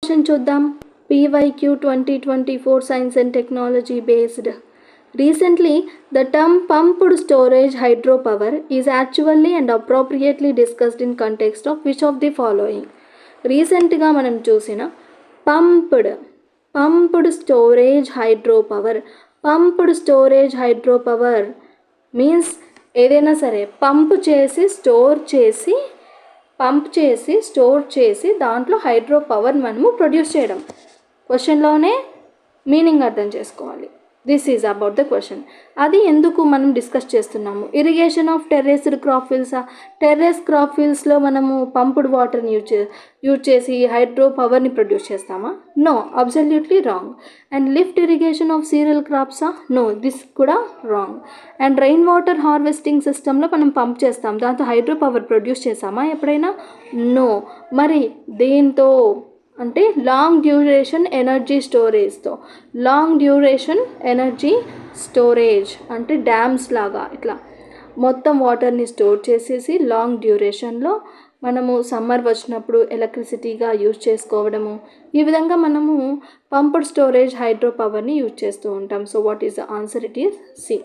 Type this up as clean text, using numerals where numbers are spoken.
Question చూద్దాం. PYQ 2024 Science and Technology based. Recently, the term pumped storage hydropower is actually and appropriately discussed in context of which of the following? రీసెంట్గా మనం చూసిన pumped storage hydropower means ఏదైనా సరే pump చేసి store చేసి దాంట్లో hydro power మనము produce చేయడం. క్వశ్చన్లోనే మీనింగ్ అర్థం చేసుకోవాలి. This is about the question. అది ఎందుకు మనం డిస్కస్ చేస్తున్నాము? ఇరిగేషన్ ఆఫ్ టెర్రేస్డ్ క్రాప్ ఫీల్డ్సా? టెర్రేస్ క్రాప్ ఫీల్డ్స్లో మనము పంప్డ్ వాటర్ని యూజ్ చేసి హైడ్రో పవర్ని ప్రొడ్యూస్ చేస్తామా? No, absolutely wrong. And lift irrigation of cereal క్రాప్సా? నో, దిస్ కూడా wrong. And rain water harvesting సిస్టంలో మనం పంప్ చేస్తాం, దాంతో హైడ్రో పవర్ ప్రొడ్యూస్ చేస్తామా ఎప్పుడైనా? నో. మరి దేంతో అంటే లాంగ్ డ్యూరేషన్ ఎనర్జీ స్టోరేజ్ అంటే డ్యామ్స్ లాగా ఇట్లా మొత్తం వాటర్ని స్టోర్ చేసేసి లాంగ్ డ్యూరేషన్లో మనము సమ్మర్ వచ్చినప్పుడు ఎలక్ట్రిసిటీగా యూజ్ చేసుకోవడము, ఈ విధంగా మనము పంప్డ్ స్టోరేజ్ హైడ్రో పవర్ని యూజ్ చేస్తూ ఉంటాం. So what is the answer? It is C.